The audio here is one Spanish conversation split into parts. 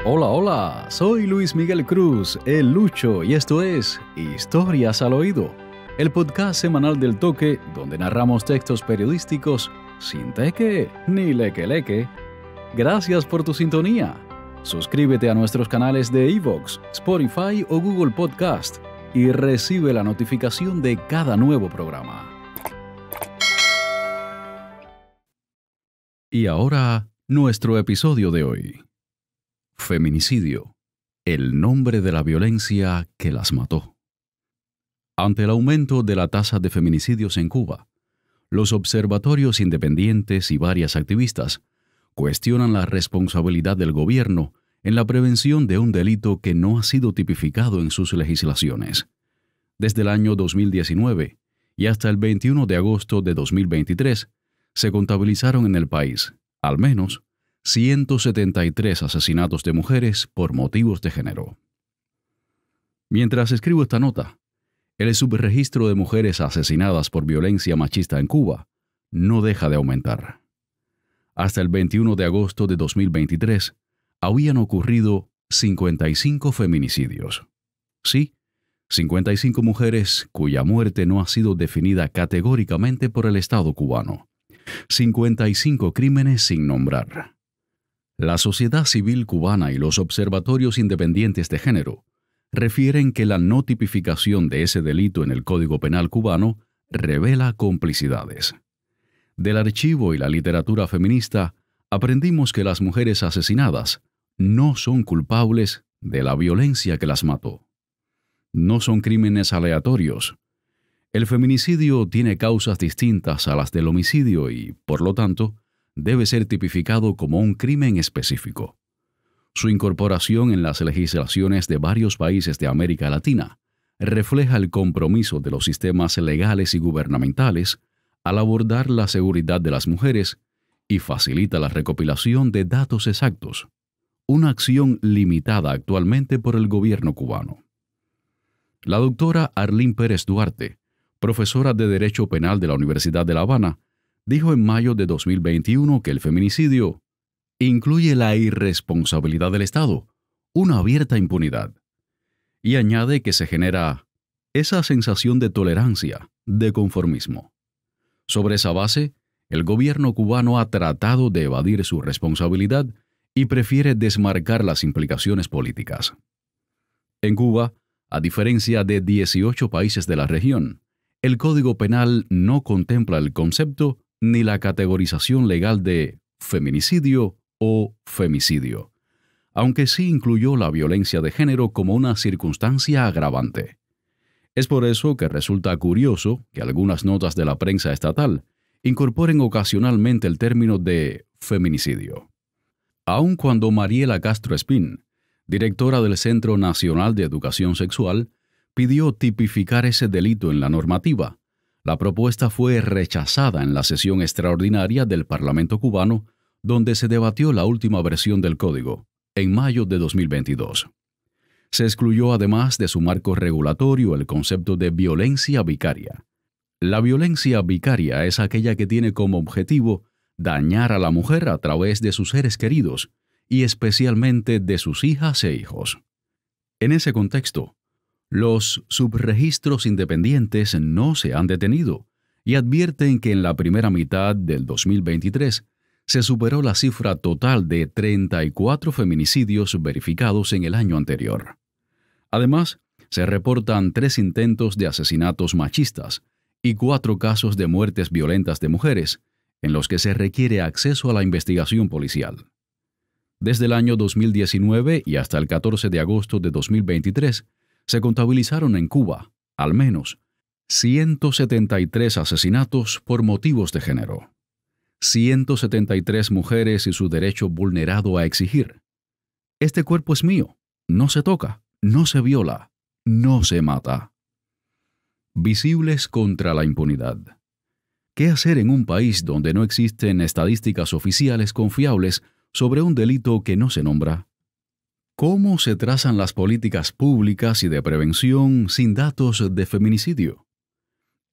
Hola, hola, soy Luis Miguel Cruz, el Lucho, y esto es Historias al Oído, el podcast semanal del Toque, donde narramos textos periodísticos sin teque ni leque-leque. Gracias por tu sintonía. Suscríbete a nuestros canales de iVoox, Spotify o Google Podcast y recibe la notificación de cada nuevo programa. Y ahora, nuestro episodio de hoy. Feminicidio, el nombre de la violencia que las mató. Ante el aumento de la tasa de feminicidios en Cuba, los observatorios independientes y varias activistas cuestionan la responsabilidad del gobierno en la prevención de un delito que no ha sido tipificado en sus legislaciones. Desde el año 2019 y hasta el 21 de agosto de 2023, se contabilizaron en el país, al menos, 173 asesinatos de mujeres por motivos de género. Mientras escribo esta nota, el subregistro de mujeres asesinadas por violencia machista en Cuba no deja de aumentar. Hasta el 21 de agosto de 2023, habían ocurrido 55 feminicidios. Sí, 55 mujeres cuya muerte no ha sido definida categóricamente por el Estado cubano. 55 crímenes sin nombrar. La sociedad civil cubana y los observatorios independientes de género refieren que la no tipificación de ese delito en el Código Penal cubano revela complicidades. Del archivo y la literatura feminista aprendimos que las mujeres asesinadas no son culpables de la violencia que las mató. No son crímenes aleatorios. El feminicidio tiene causas distintas a las del homicidio y, por lo tanto, debe ser tipificado como un crimen específico. Su incorporación en las legislaciones de varios países de América Latina refleja el compromiso de los sistemas legales y gubernamentales al abordar la seguridad de las mujeres y facilita la recopilación de datos exactos, una acción limitada actualmente por el gobierno cubano. La doctora Arlín Pérez Duarte, profesora de Derecho Penal de la Universidad de La Habana, dijo en mayo de 2021 que el feminicidio incluye la irresponsabilidad del Estado, una abierta impunidad. Y añade que se genera esa sensación de tolerancia, de conformismo. Sobre esa base, el gobierno cubano ha tratado de evadir su responsabilidad y prefiere desmarcar las implicaciones políticas. En Cuba, a diferencia de 18 países de la región, el Código Penal no contempla el concepto ni la categorización legal de feminicidio o femicidio, aunque sí incluyó la violencia de género como una circunstancia agravante. Es por eso que resulta curioso que algunas notas de la prensa estatal incorporen ocasionalmente el término de feminicidio. Aun cuando Mariela Castro Espín, directora del Centro Nacional de Educación Sexual, pidió tipificar ese delito en la normativa, la propuesta fue rechazada en la sesión extraordinaria del Parlamento cubano, donde se debatió la última versión del código, en mayo de 2022. Se excluyó además de su marco regulatorio el concepto de violencia vicaria. La violencia vicaria es aquella que tiene como objetivo dañar a la mujer a través de sus seres queridos y especialmente de sus hijas e hijos. En ese contexto, los subregistros independientes no se han detenido y advierten que en la primera mitad del 2023 se superó la cifra total de 34 feminicidios verificados en el año anterior. Además, se reportan 3 intentos de asesinatos machistas y 4 casos de muertes violentas de mujeres, en los que se requiere acceso a la investigación policial. Desde el año 2019 y hasta el 14 de agosto de 2023, se contabilizaron en Cuba, al menos, 173 asesinatos por motivos de género. 173 mujeres y su derecho vulnerado a exigir: este cuerpo es mío, no se toca, no se viola, no se mata. Visibles contra la impunidad. ¿Qué hacer en un país donde no existen estadísticas oficiales confiables sobre un delito que no se nombra? ¿Cómo se trazan las políticas públicas y de prevención sin datos de feminicidio?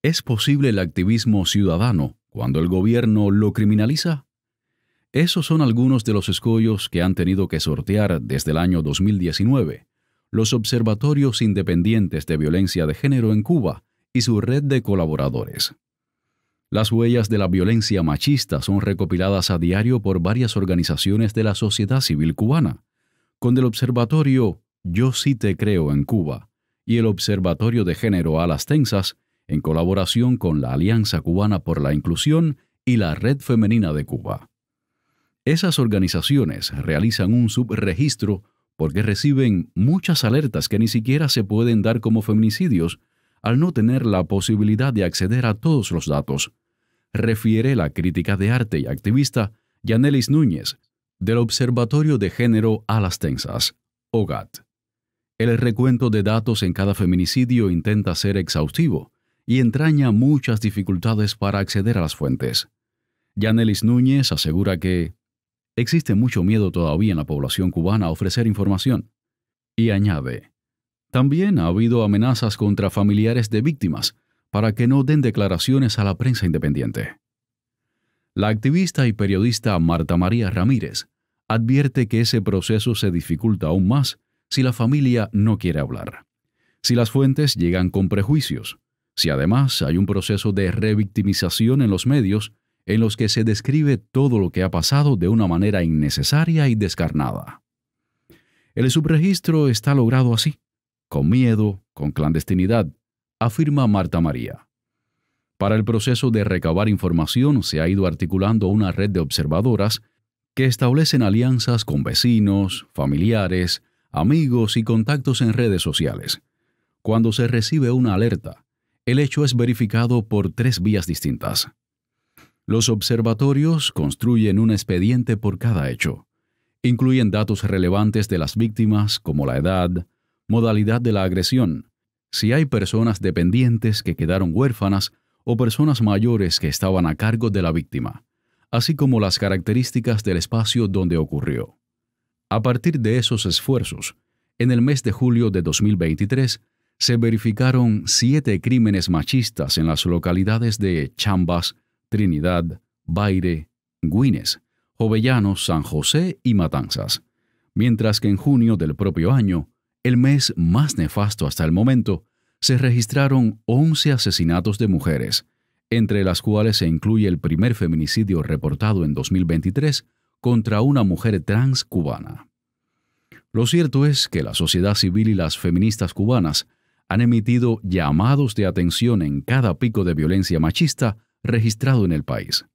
¿Es posible el activismo ciudadano cuando el gobierno lo criminaliza? Esos son algunos de los escollos que han tenido que sortear desde el año 2019 los observatorios independientes de violencia de género en Cuba y su red de colaboradores. Las huellas de la violencia machista son recopiladas a diario por varias organizaciones de la sociedad civil cubana, con el Observatorio Yo Sí Te Creo en Cuba y el Observatorio de Género Alas Tensas, en colaboración con la Alianza Cubana por la Inclusión y la Red Femenina de Cuba. Esas organizaciones realizan un subregistro porque reciben muchas alertas que ni siquiera se pueden dar como feminicidios al no tener la posibilidad de acceder a todos los datos, refiere la crítica de arte y activista Yanelis Núñez, del Observatorio de Género Alas Tensas, OGAT. El recuento de datos en cada feminicidio intenta ser exhaustivo y entraña muchas dificultades para acceder a las fuentes. Yanelis Núñez asegura que existe mucho miedo todavía en la población cubana a ofrecer información. Y añade, también ha habido amenazas contra familiares de víctimas para que no den declaraciones a la prensa independiente. La activista y periodista Marta María Ramírez advierte que ese proceso se dificulta aún más si la familia no quiere hablar, si las fuentes llegan con prejuicios, si además hay un proceso de revictimización en los medios en los que se describe todo lo que ha pasado de una manera innecesaria y descarnada. El subregistro está logrado así, con miedo, con clandestinidad, afirma Marta María. Para el proceso de recabar información se ha ido articulando una red de observadoras que establecen alianzas con vecinos, familiares, amigos y contactos en redes sociales. Cuando se recibe una alerta, el hecho es verificado por 3 vías distintas. Los observatorios construyen un expediente por cada hecho. Incluyen datos relevantes de las víctimas como la edad, modalidad de la agresión, si hay personas dependientes que quedaron huérfanas o personas mayores que estaban a cargo de la víctima, así como las características del espacio donde ocurrió. A partir de esos esfuerzos, en el mes de julio de 2023, se verificaron 7 crímenes machistas en las localidades de Chambas, Trinidad, Baire, Güines, Jovellanos, San José y Matanzas, mientras que en junio del propio año, el mes más nefasto hasta el momento, se registraron 11 asesinatos de mujeres, entre las cuales se incluye el primer feminicidio reportado en 2023 contra una mujer trans cubana. Lo cierto es que la sociedad civil y las feministas cubanas han emitido llamados de atención en cada pico de violencia machista registrado en el país.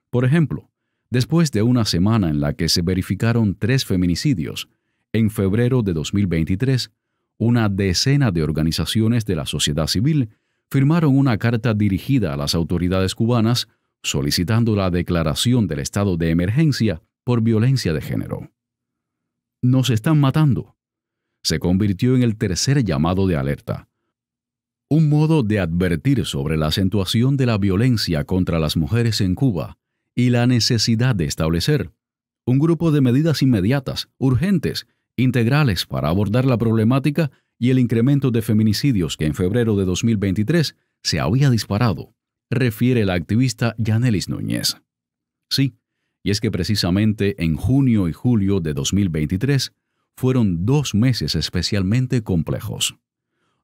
Por ejemplo, después de una semana en la que se verificaron 3 feminicidios, en febrero de 2023, una decena de organizaciones de la sociedad civil firmaron una carta dirigida a las autoridades cubanas solicitando la declaración del estado de emergencia por violencia de género. Nos están matando. Se convirtió en el tercer llamado de alerta. Un modo de advertir sobre la acentuación de la violencia contra las mujeres en Cuba y la necesidad de establecer un grupo de medidas inmediatas, urgentes, integrales para abordar la problemática y el incremento de feminicidios que en febrero de 2023 se había disparado, refiere la activista Yanelis Núñez. Sí, y es que precisamente en junio y julio de 2023 fueron 2 meses especialmente complejos.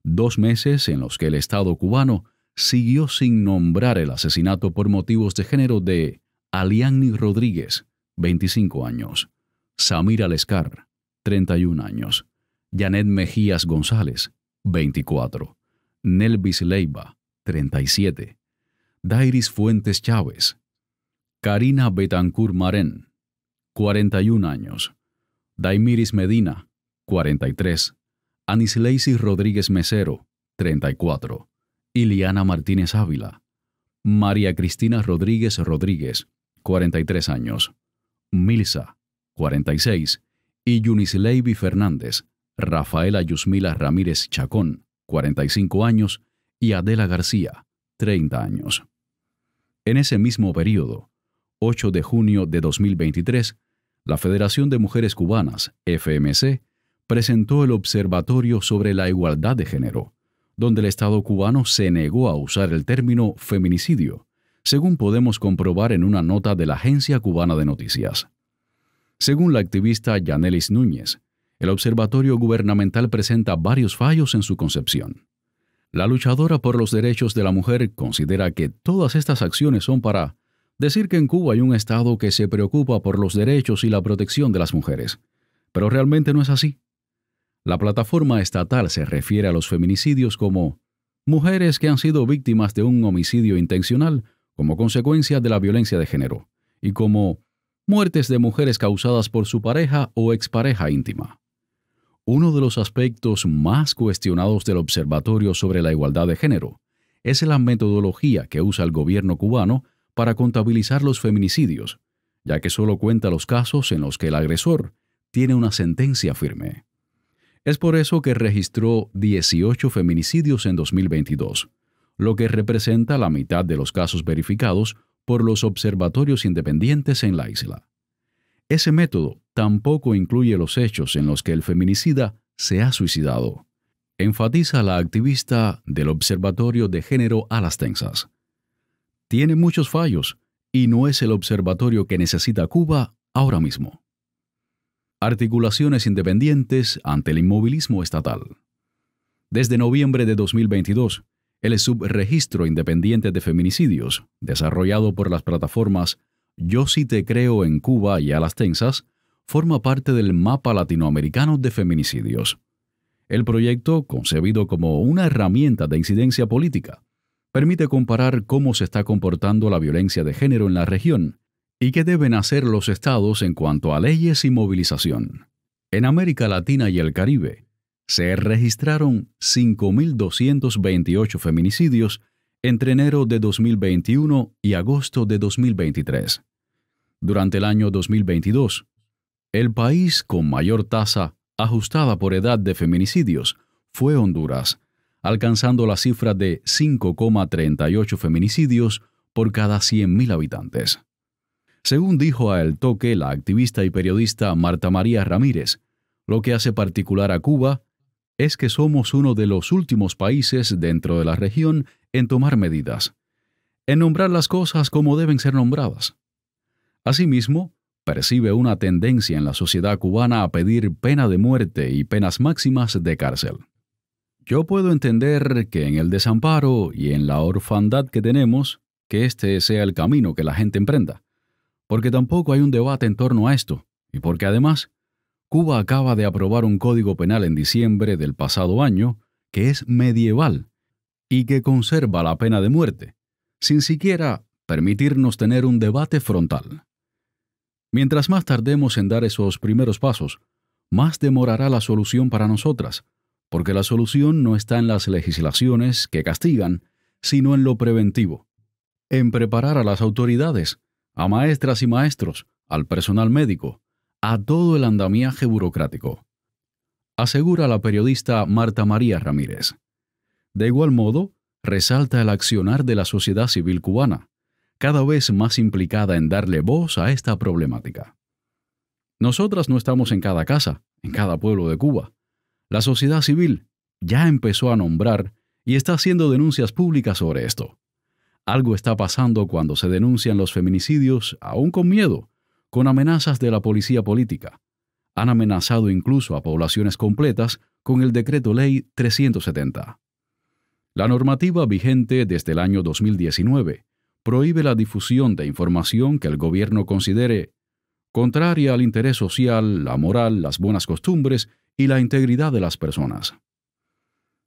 2 meses en los que el Estado cubano siguió sin nombrar el asesinato por motivos de género de Aliani Rodríguez, 25 años, Samira Lescar, 31 años, Janet Mejías González, 24, Nelvis Leiva, 37, Dairis Fuentes Chávez, Karina Betancourt Marén, 41 años, Daimiris Medina, 43, Anisleisi Rodríguez Mesero, 34, Iliana Martínez Ávila, María Cristina Rodríguez Rodríguez, 43 años, Milsa, 46, y Yunisleivi Fernández, Rafaela Yusmila Ramírez Chacón, 45 años, y Adela García, 30 años. En ese mismo periodo, 8 de junio de 2023, la Federación de Mujeres Cubanas, FMC, presentó el Observatorio sobre la Igualdad de Género, donde el Estado cubano se negó a usar el término feminicidio, según podemos comprobar en una nota de la Agencia Cubana de Noticias. Según la activista Yanelis Núñez, el observatorio gubernamental presenta varios fallos en su concepción. La luchadora por los derechos de la mujer considera que todas estas acciones son para decir que en Cuba hay un Estado que se preocupa por los derechos y la protección de las mujeres. Pero realmente no es así. La plataforma estatal se refiere a los feminicidios como mujeres que han sido víctimas de un homicidio intencional como consecuencia de la violencia de género, y como muertes de mujeres causadas por su pareja o expareja íntima. Uno de los aspectos más cuestionados del Observatorio sobre la Igualdad de Género es la metodología que usa el gobierno cubano para contabilizar los feminicidios, ya que solo cuenta los casos en los que el agresor tiene una sentencia firme. Es por eso que registró 18 feminicidios en 2022, lo que representa la mitad de los casos verificados por los observatorios independientes en la isla. Ese método tampoco incluye los hechos en los que el feminicida se ha suicidado, enfatiza la activista del Observatorio de Género Alas Tensas. Tiene muchos fallos y no es el observatorio que necesita Cuba ahora mismo. Articulaciones independientes ante el inmovilismo estatal. Desde noviembre de 2022, el Subregistro Independiente de Feminicidios, desarrollado por las plataformas Yo Sí Te Creo en Cuba y Alas Tensas, forma parte del Mapa Latinoamericano de Feminicidios. El proyecto, concebido como una herramienta de incidencia política, permite comparar cómo se está comportando la violencia de género en la región y qué deben hacer los estados en cuanto a leyes y movilización. En América Latina y el Caribe, se registraron 5.228 feminicidios entre enero de 2021 y agosto de 2023. Durante el año 2022, el país con mayor tasa ajustada por edad de feminicidios fue Honduras, alcanzando la cifra de 5,38 feminicidios por cada 100.000 habitantes. Según dijo a El Toque la activista y periodista Marta María Ramírez, lo que hace particular a Cuba es que somos uno de los últimos países dentro de la región en tomar medidas, en nombrar las cosas como deben ser nombradas. Asimismo, percibe una tendencia en la sociedad cubana a pedir pena de muerte y penas máximas de cárcel. Yo puedo entender que en el desamparo y en la orfandad que tenemos, que este sea el camino que la gente emprenda, porque tampoco hay un debate en torno a esto, y porque además, Cuba acaba de aprobar un código penal en diciembre del pasado año que es medieval y que conserva la pena de muerte, sin siquiera permitirnos tener un debate frontal. Mientras más tardemos en dar esos primeros pasos, más demorará la solución para nosotras, porque la solución no está en las legislaciones que castigan, sino en lo preventivo, en preparar a las autoridades, a maestras y maestros, al personal médico, a todo el andamiaje burocrático, asegura la periodista Marta María Ramírez. De igual modo, resalta el accionar de la sociedad civil cubana, cada vez más implicada en darle voz a esta problemática. Nosotras no estamos en cada casa, en cada pueblo de Cuba. La sociedad civil ya empezó a nombrar y está haciendo denuncias públicas sobre esto. Algo está pasando cuando se denuncian los feminicidios, aún con miedo, con amenazas de la policía política. Han amenazado incluso a poblaciones completas con el Decreto Ley 370. La normativa vigente desde el año 2019 prohíbe la difusión de información que el gobierno considere contraria al interés social, la moral, las buenas costumbres y la integridad de las personas.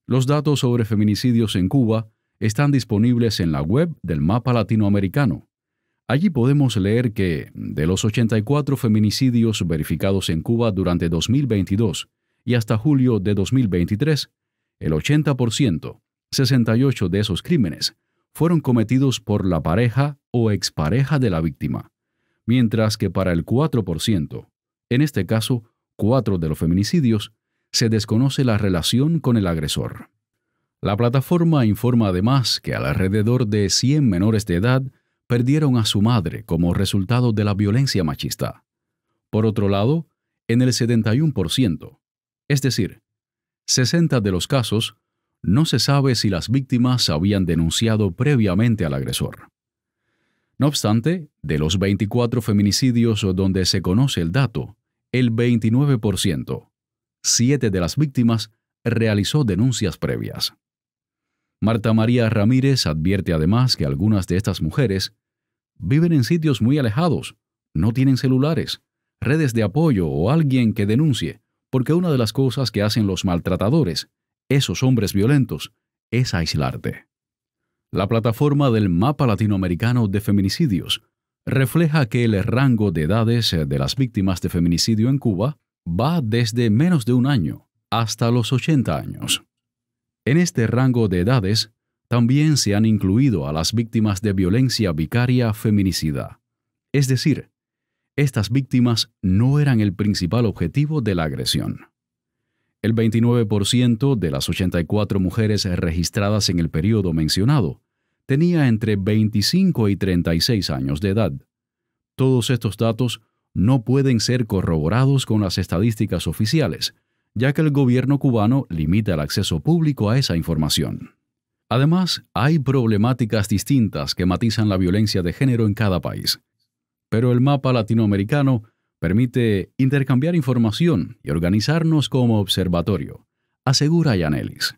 Los datos sobre feminicidios en Cuba están disponibles en la web del Mapa Latinoamericano. Allí podemos leer que, de los 84 feminicidios verificados en Cuba durante 2022 y hasta julio de 2023, el 80%, 68 de esos crímenes, fueron cometidos por la pareja o expareja de la víctima, mientras que para el 4%, en este caso 4 de los feminicidios, se desconoce la relación con el agresor. La plataforma informa además que alrededor de 100 menores de edad perdieron a su madre como resultado de la violencia machista. Por otro lado, en el 71%, es decir, 60 de los casos, no se sabe si las víctimas habían denunciado previamente al agresor. No obstante, de los 24 feminicidios donde se conoce el dato, el 29%, 7 de las víctimas, realizó denuncias previas. Marta María Ramírez advierte además que algunas de estas mujeres viven en sitios muy alejados, no tienen celulares, redes de apoyo o alguien que denuncie, porque una de las cosas que hacen los maltratadores, esos hombres violentos, es aislarte. La plataforma del Mapa Latinoamericano de Feminicidios refleja que el rango de edades de las víctimas de feminicidio en Cuba va desde menos de un año hasta los 80 años. En este rango de edades también se han incluido a las víctimas de violencia vicaria feminicida. Es decir, estas víctimas no eran el principal objetivo de la agresión. El 29% de las 84 mujeres registradas en el periodo mencionado tenía entre 25 y 36 años de edad. Todos estos datos no pueden ser corroborados con las estadísticas oficiales, ya que el gobierno cubano limita el acceso público a esa información. Además, hay problemáticas distintas que matizan la violencia de género en cada país. Pero el mapa latinoamericano permite intercambiar información y organizarnos como observatorio, asegura Yanelis.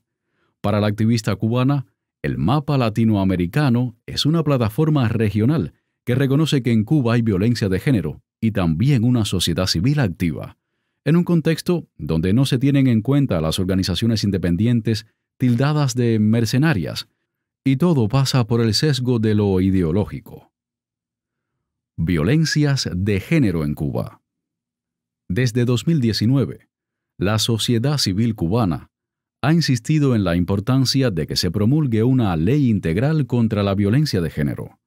Para la activista cubana, el mapa latinoamericano es una plataforma regional que reconoce que en Cuba hay violencia de género y también una sociedad civil activa, en un contexto donde no se tienen en cuenta las organizaciones independientes tildadas de mercenarias, y todo pasa por el sesgo de lo ideológico. Violencias de género en Cuba. Desde 2019, la sociedad civil cubana ha insistido en la importancia de que se promulgue una ley integral contra la violencia de género,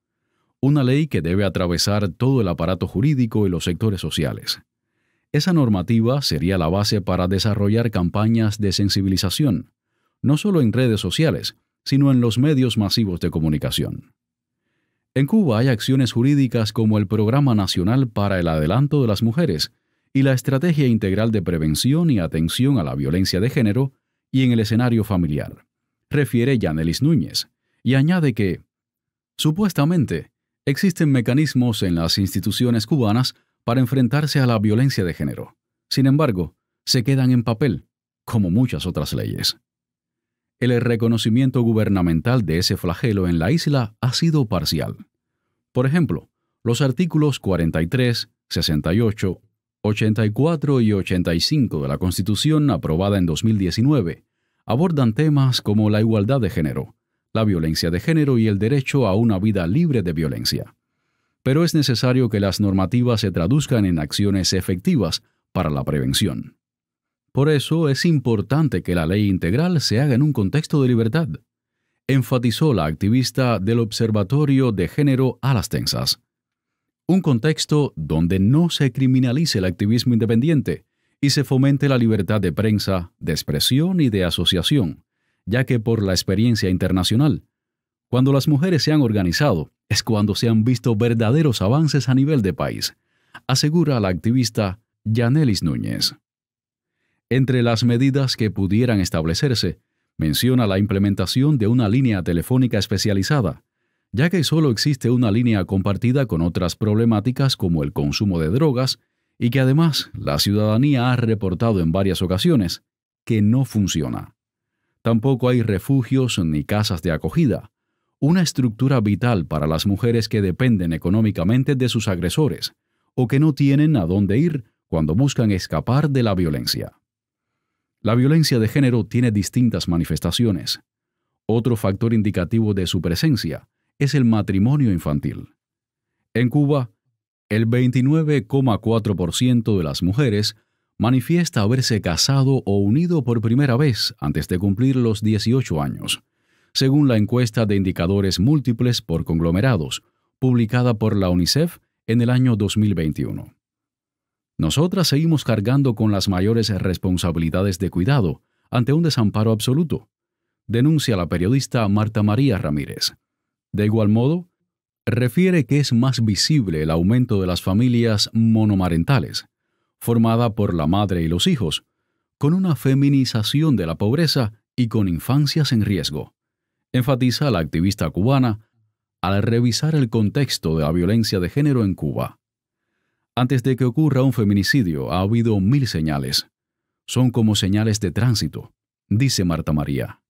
una ley que debe atravesar todo el aparato jurídico y los sectores sociales. Esa normativa sería la base para desarrollar campañas de sensibilización, no solo en redes sociales, sino en los medios masivos de comunicación. En Cuba hay acciones jurídicas como el Programa Nacional para el Adelanto de las Mujeres y la Estrategia Integral de Prevención y Atención a la Violencia de Género y en el escenario familiar, refiere Yanelis Núñez, y añade que, supuestamente, existen mecanismos en las instituciones cubanas para enfrentarse a la violencia de género. Sin embargo, se quedan en papel, como muchas otras leyes. El reconocimiento gubernamental de ese flagelo en la isla ha sido parcial. Por ejemplo, los artículos 43, 68, 84 y 85 de la Constitución aprobada en 2019 abordan temas como la igualdad de género, la violencia de género y el derecho a una vida libre de violencia. Pero es necesario que las normativas se traduzcan en acciones efectivas para la prevención. Por eso es importante que la ley integral se haga en un contexto de libertad, enfatizó la activista del Observatorio de Género Alas Tensas. Un contexto donde no se criminalice el activismo independiente y se fomente la libertad de prensa, de expresión y de asociación, ya que por la experiencia internacional, cuando las mujeres se han organizado, es cuando se han visto verdaderos avances a nivel de país, asegura la activista Yanelis Núñez. Entre las medidas que pudieran establecerse, menciona la implementación de una línea telefónica especializada, ya que solo existe una línea compartida con otras problemáticas como el consumo de drogas y que además la ciudadanía ha reportado en varias ocasiones que no funciona. Tampoco hay refugios ni casas de acogida, una estructura vital para las mujeres que dependen económicamente de sus agresores o que no tienen a dónde ir cuando buscan escapar de la violencia. La violencia de género tiene distintas manifestaciones. Otro factor indicativo de su presencia es el matrimonio infantil. En Cuba, el 29,4% de las mujeres manifiesta haberse casado o unido por primera vez antes de cumplir los 18 años, según la encuesta de indicadores múltiples por conglomerados, publicada por la UNICEF en el año 2021. Nosotras seguimos cargando con las mayores responsabilidades de cuidado ante un desamparo absoluto, denuncia la periodista Marta María Ramírez. De igual modo, refiere que es más visible el aumento de las familias monomarentales, formada por la madre y los hijos, con una feminización de la pobreza y con infancias en riesgo. Enfatiza la activista cubana al revisar el contexto de la violencia de género en Cuba. Antes de que ocurra un feminicidio, ha habido 1000 señales. Son como señales de tránsito, dice Marta María.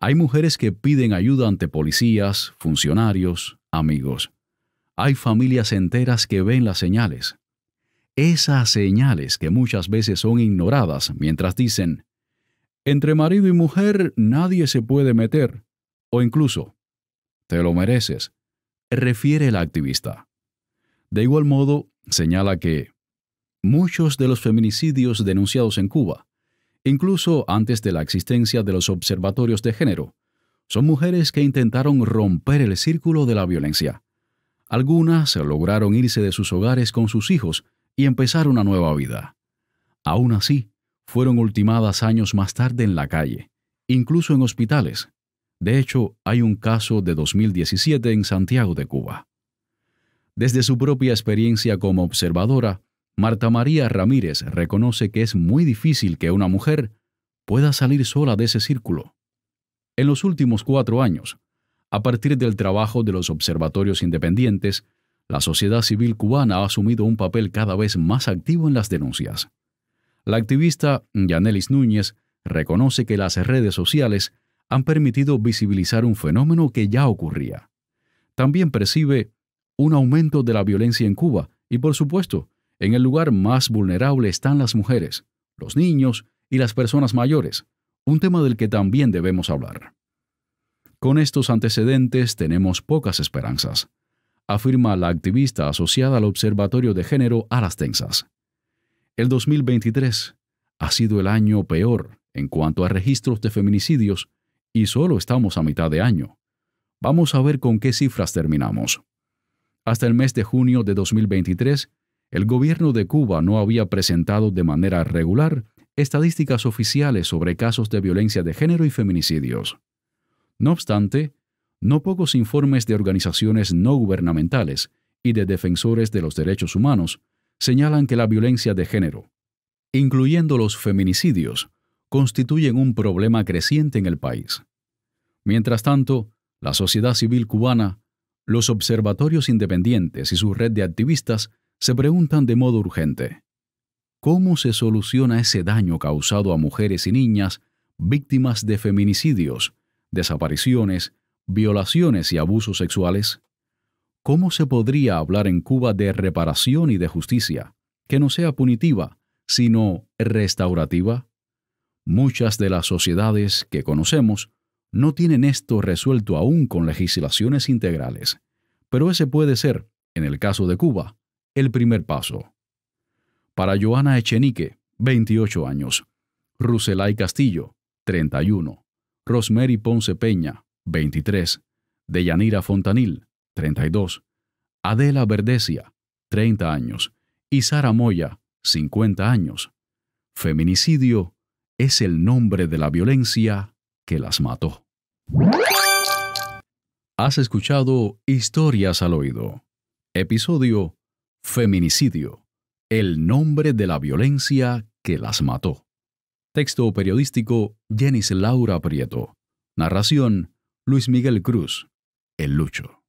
Hay mujeres que piden ayuda ante policías, funcionarios, amigos. Hay familias enteras que ven las señales. Esas señales que muchas veces son ignoradas mientras dicen, entre marido y mujer nadie se puede meter, o incluso, te lo mereces, refiere la activista. De igual modo, señala que muchos de los feminicidios denunciados en Cuba, incluso antes de la existencia de los observatorios de género, son mujeres que intentaron romper el círculo de la violencia. Algunas lograron irse de sus hogares con sus hijos y empezar una nueva vida. Aún así, fueron ultimadas años más tarde en la calle, incluso en hospitales. De hecho, hay un caso de 2017 en Santiago de Cuba. Desde su propia experiencia como observadora, Marta María Ramírez reconoce que es muy difícil que una mujer pueda salir sola de ese círculo. En los últimos 4 años, a partir del trabajo de los observatorios independientes, la sociedad civil cubana ha asumido un papel cada vez más activo en las denuncias. La activista Yanelis Núñez reconoce que las redes sociales han permitido visibilizar un fenómeno que ya ocurría. También percibe un aumento de la violencia en Cuba y, por supuesto, en el lugar más vulnerable están las mujeres, los niños y las personas mayores, un tema del que también debemos hablar. Con estos antecedentes tenemos pocas esperanzas, afirma la activista asociada al Observatorio de Género Alas Tensas. El 2023 ha sido el año peor en cuanto a registros de feminicidios y solo estamos a mitad de año. Vamos a ver con qué cifras terminamos. Hasta el mes de junio de 2023, el gobierno de Cuba no había presentado de manera regular estadísticas oficiales sobre casos de violencia de género y feminicidios. No obstante, no pocos informes de organizaciones no gubernamentales y de defensores de los derechos humanos señalan que la violencia de género, incluyendo los feminicidios, constituyen un problema creciente en el país. Mientras tanto, la sociedad civil cubana, los observatorios independientes y su red de activistas se preguntan de modo urgente: ¿cómo se soluciona ese daño causado a mujeres y niñas víctimas de feminicidios, desapariciones, violaciones y abusos sexuales? ¿Cómo se podría hablar en Cuba de reparación y de justicia, que no sea punitiva, sino restaurativa? Muchas de las sociedades que conocemos no tienen esto resuelto aún con legislaciones integrales, pero ese puede ser, en el caso de Cuba, el primer paso. Para Joana Echenique, 28 años, Ruselay Castillo, 31, Rosemary Ponce Peña, 23, Deyanira Fontanil, 32, Adela Verdesia, 30 años, y Sara Moya, 50 años. Feminicidio es el nombre de la violencia que las mató. Has escuchado Historias al Oído. Episodio Feminicidio, el nombre de la violencia que las mató. Texto periodístico Jenis Laura Prieto. Narración Luis Miguel Cruz, el Lucho.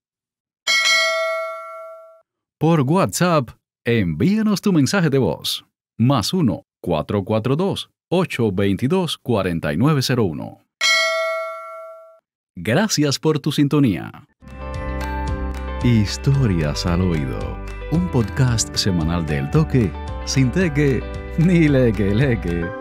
Por WhatsApp, envíanos tu mensaje de voz. +1 442 822 4901. Gracias por tu sintonía. Historias al Oído, un podcast semanal del Toque, sin teque ni leque leque.